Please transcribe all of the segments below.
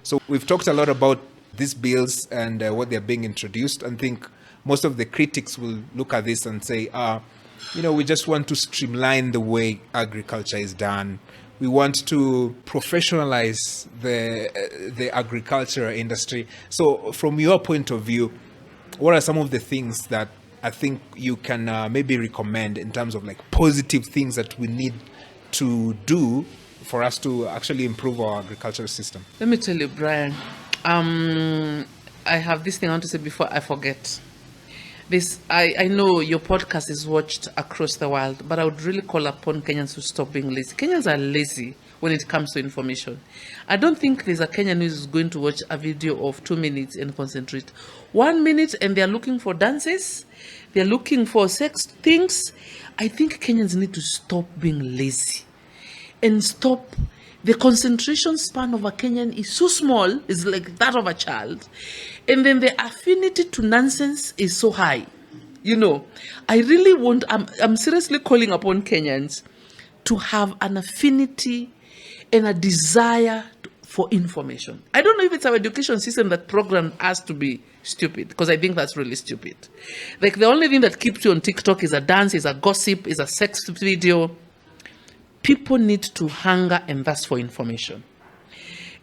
So we've talked a lot about these bills and what they're being introduced. I think most of the critics will look at this and say, we just want to streamline the way agriculture is done. We want to professionalize the agricultural industry. So from your point of view, what are some of the things that I think you can maybe recommend in terms of like positive things that we need to do for us to actually improve our agricultural system? Let me tell you, Brian, I have this thing I want to say before I forget. I know your podcast is watched across the world, but I would really call upon Kenyans to stop being lazy. Kenyans are lazy when it comes to information. I don't think there's a Kenyan who is going to watch a video of 2 minutes and concentrate. 1 minute and they're looking for dances, they're looking for sex things. I think Kenyans need to stop being lazy and stop. The concentration span of a Kenyan is so small, it's like that of a child. And then the affinity to nonsense is so high. I really want, I'm seriously calling upon Kenyans to have an affinity and a desire for information. I don't know if it's our education system that programmed us to be stupid, because I think that's really stupid. Like the only thing that keeps you on TikTok is a dance, is a gossip, is a sex video. People need to hunger and thirst for information.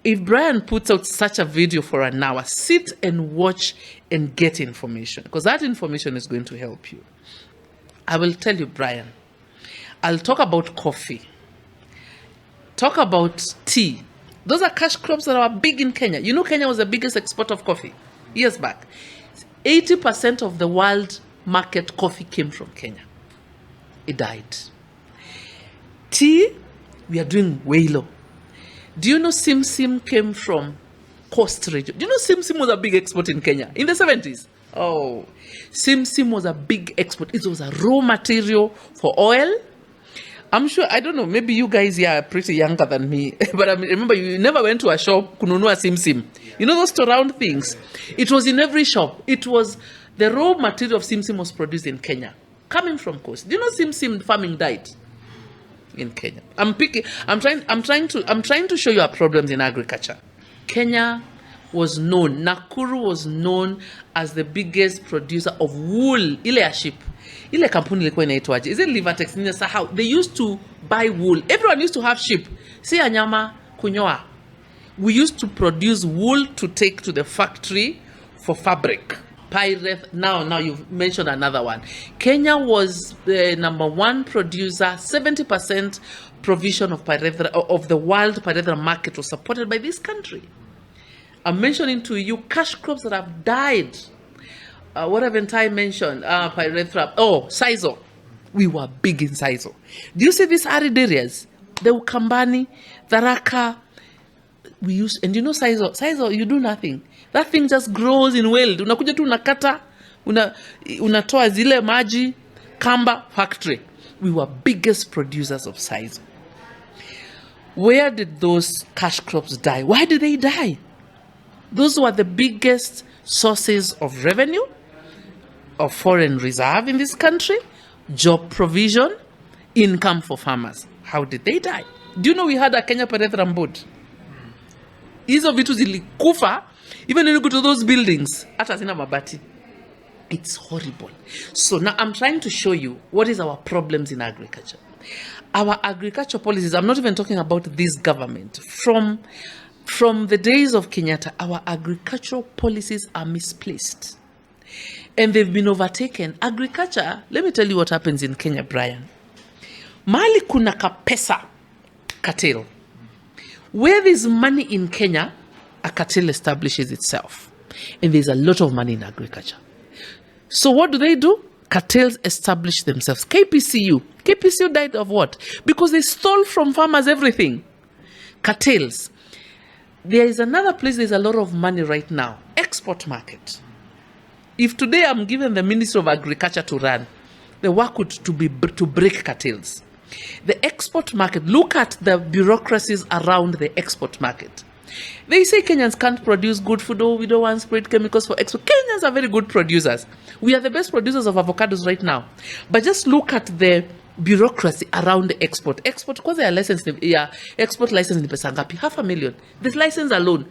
If Brian puts out such a video for an hour, sit and watch and get information, because that information is going to help you. I will tell you, Brian, I'll talk about coffee, talk about tea. Those are cash crops that are big in Kenya. Kenya was the biggest exporter of coffee years back. 80% of the world market coffee came from Kenya. It died. Tea, we are doing way low. Do you know Sim Sim came from Coast region? Do you know Sim Sim was a big export in Kenya in the 70s? Oh, Sim Sim was a big export. It was a raw material for oil. I'm sure, I don't know, maybe you guys here are pretty younger than me, but I remember you never went to a shop, kununua Sim Sim. You know those round things? It was in every shop. It was, the raw material of Sim Sim was produced in Kenya, coming from Coast. Do you know Sim Sim farming died in Kenya? I'm trying to show you our problems in agriculture. Kenya was known, Nakuru was known as the biggest producer of wool. Ile ya sheep. Ile kampuni ilikuwa inaitwaje? Is it Livertex? How they used to buy wool. Everyone used to have sheep. Si anyama kunyoa. We used to produce wool to take to the factory for fabric. Now you've mentioned another one. Kenya was the number one producer. 70% provision of pyrethra of the world pyrethra market was supported by this country. I'm mentioning to you cash crops that have died. What haven't I mentioned? Pyrethra. Oh, Sizo. We were big in Sizo. Do you see these arid areas? The Ukambani, Tharaka. We used, and you know Sizo, you do nothing. That thing just grows in wild. Unakuja tu unakata, unatoa zile maji, Kamba factory. We were biggest producers of Sizo. Where did those cash crops die? Why did they die? Those were the biggest sources of revenue, of foreign reserve in this country, job provision, income for farmers. How did they die? Do you know we had a Kenya Pyrethrum board? Hizo vitu zilikufa, even when you go to those buildings, hata zina mabati. It's horrible. So now I'm trying to show you what is our problems in agriculture. Our agriculture policies, I'm not even talking about this government. From the days of Kenyatta, our agricultural policies are misplaced. And they've been overtaken. Agriculture, let me tell you what happens in Kenya, Brian. Mali kuna kapesa cartel. Where there's money in Kenya, a cartel establishes itself. And there's a lot of money in agriculture. So what do? Cartels establish themselves. KPCU died of what? Because they stole from farmers everything. Cartels. There is another place there's a lot of money right now. Export market. If today I'm given the Ministry of Agriculture to run, the work would to break cartels. The export market, look at the bureaucracies around the export market. They say Kenyans can't produce good food. Oh, we don't want sprayed chemicals for export. Kenyans are very good producers. We are the best producers of avocados right now. But just look at the bureaucracy around the export. Export, because their license, export license ni pesa ngapi? $500,000. This license alone.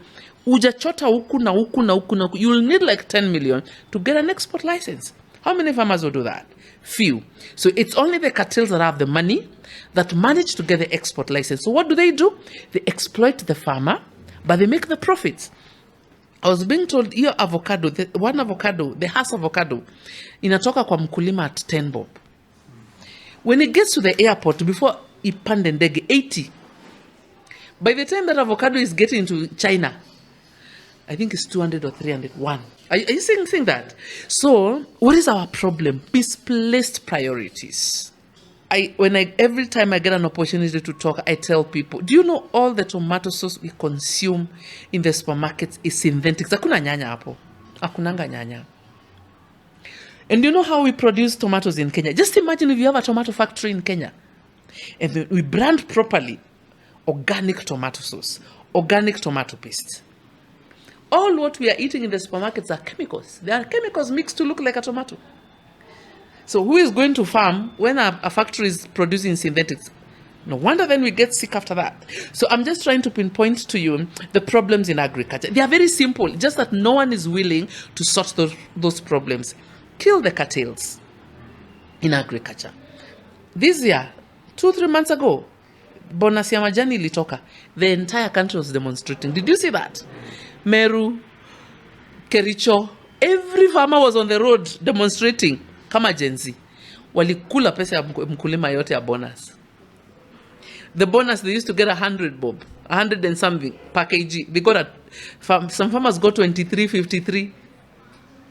Ujachota huku na huku na huku na huku. You'll need like 10 million to get an export license. How many farmers will do that? Few. So it's only the cartels that have the money that manage to get the export license. So what do? They exploit the farmer, but they make the profits. I was being told hiyo avocado, one avocado, the Hass avocado, inatoka kwa mkulima at 10 bob. When it gets to the airport, before ipande ndege, 80. By the time that avocado is getting to China, I think it's 200 or 301. Are you seeing that? So, what is our problem? Misplaced priorities. Every time I get an opportunity to talk, I tell people, do you know all the tomato sauce we consume in the supermarkets is synthetic? Hakuna nyanya hapo. Hakunanga nyanya. And you know how we produce tomatoes in Kenya? Just imagine if you have a tomato factory in Kenya and then we brand properly organic tomato sauce, organic tomato paste. All what we are eating in the supermarkets are chemicals. They are chemicals mixed to look like a tomato. So who is going to farm when a factory is producing synthetics? No wonder then we get sick after that. So I'm just trying to pinpoint to you the problems in agriculture. They are very simple, just that no one is willing to sort those problems. Kill the cartels in agriculture. This year, 2-3 months ago, bonus ya majani ilitoka. The entire country was demonstrating. Did you see that? Meru, Kericho, every farmer was on the road demonstrating. Kama Gen Z. Walikula pesa ya mkulima yote ya bonus. The bonus, they used to get 100 bob. 100 and something per kg. They got some farmers got 23, 53.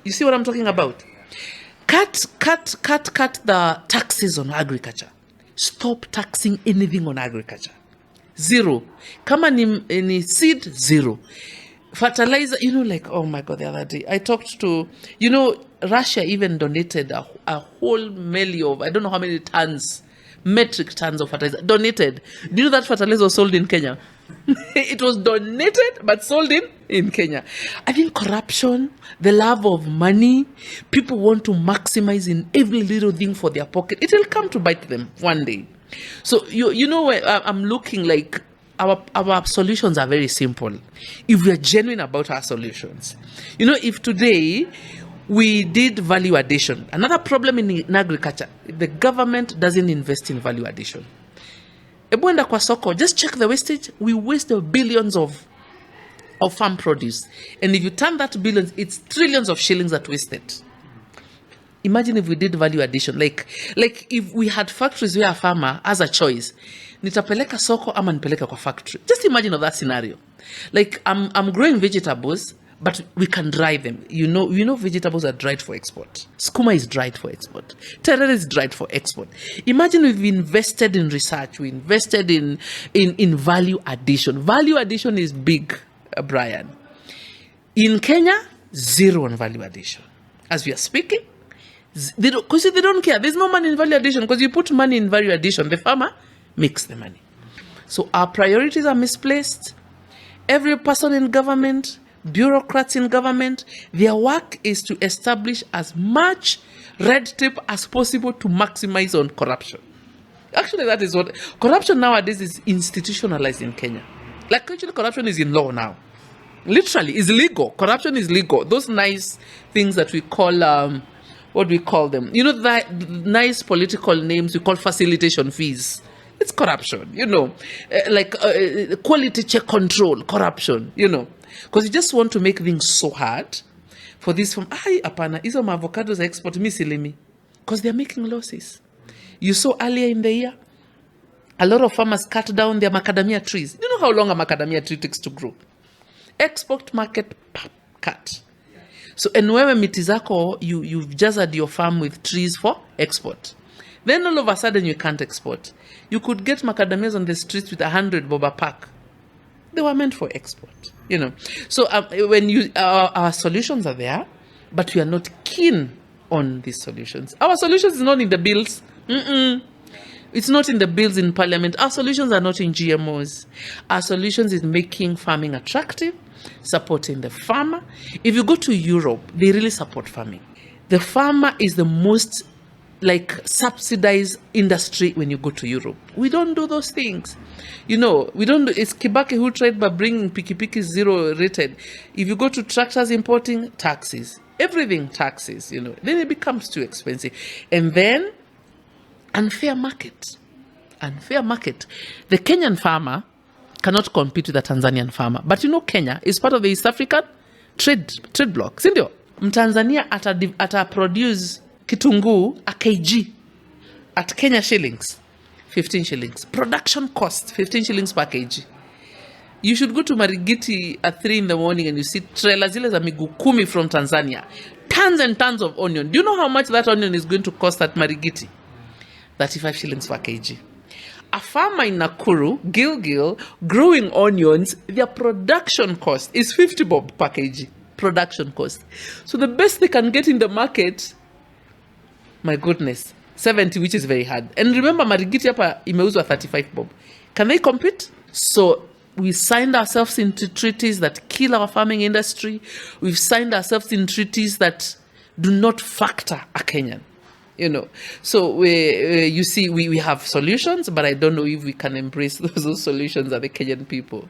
You see what I'm talking about? Cut the taxes on agriculture. Stop taxing anything on agriculture. Zero. Kama ni seed, zero. Fertilizer, oh my God, the other day, I talked to, Russia even donated a whole melee of, I don't know how many metric tons of fertilizer, donated. Do you know that fertilizer was sold in Kenya? It was donated, but sold in Kenya. I think corruption, the love of money, people want to maximize in every little thing for their pocket. It will come to bite them one day. So, I'm looking like, our solutions are very simple if we are genuine about our solutions. If today we did value addition, another problem in agriculture, the government doesn't invest in value addition. Ebuenda kwa soko, just check the wastage. We waste billions of farm produce, and if you turn that to billions, it's trillions of shillings that wasted. Imagine if we did value addition, like if we had factories where a farmer has a choice, nitapeleka soko ama nipeleka kwa factory. Just imagine of that scenario. Like I'm growing vegetables, but we can dry them. Vegetables are dried for export. Skuma is dried for export. Terere is dried for export. Imagine if we invested in research, we invested in value addition. Value addition is big, Brian. In Kenya, zero on value addition. As we are speaking, because they don't care. There's no money in value addition, because you put money in value addition, the farmer makes the money. So our priorities are misplaced. Every person in government, bureaucrats in government, their work is to establish as much red tape as possible to maximize on corruption. Actually, that is what corruption nowadays is institutionalized in Kenya. Like actually, corruption is in law now. Literally, is legal. Corruption is legal. Those nice things that we call what do we call them? That nice political names we call facilitation fees. It's corruption, quality check control, corruption, because you just want to make things so hard for this from, apana, hizo avocados export misilimi, because they're making losses. You saw earlier in the year, a lot of farmers cut down their macadamia trees. You know how long a macadamia tree takes to grow? Export market, cut. So, and when miti zako, you've just had your farm with trees for export. Then all of a sudden you can't export. You could get macadamias on the streets with 100 bob a pack. They were meant for export, So when our solutions are there, but we are not keen on these solutions. Our solutions is not in the bills. It's not in the bills in parliament. Our solutions are not in GMOs. Our solutions is making farming attractive, supporting the farmer. If you go to Europe, they really support farming. The farmer is the most subsidized industry when you go to Europe. We don't do those things. You know, we don't. It's Kibaki who tried by bringing pikipiki zero rated. If you go to tractors importing, taxes, everything taxes. You know, then it becomes too expensive, and then unfair market. Unfair market. The Kenyan farmer cannot compete with the Tanzanian farmer, but you know, Kenya is part of the East African trade bloc. Sindio? Mtanzania ata produce kitunguu a kg at Kenya shillings, 15 shillings. Production cost, 15 shillings per kg. You should go to Marigiti at 3 in the morning and you see trailers zile za miguu 10 from Tanzania. Tons and tons of onion. Do you know how much that onion is going to cost at Marigiti? 35 shillings per kg. A farmer in Nakuru, Gilgil, growing onions, their production cost is 50 bob per kg. Production cost. So the best they can get in the market, my goodness, 70, which is very hard. And remember, Marigiti hapa imeuzwa 35 bob. Can they compete? So we signed ourselves into treaties that kill our farming industry. We've signed ourselves in treaties that do not factor a Kenyan. You know, so you see, we have solutions, but I don't know if we can embrace those solutions as the Kenyan people.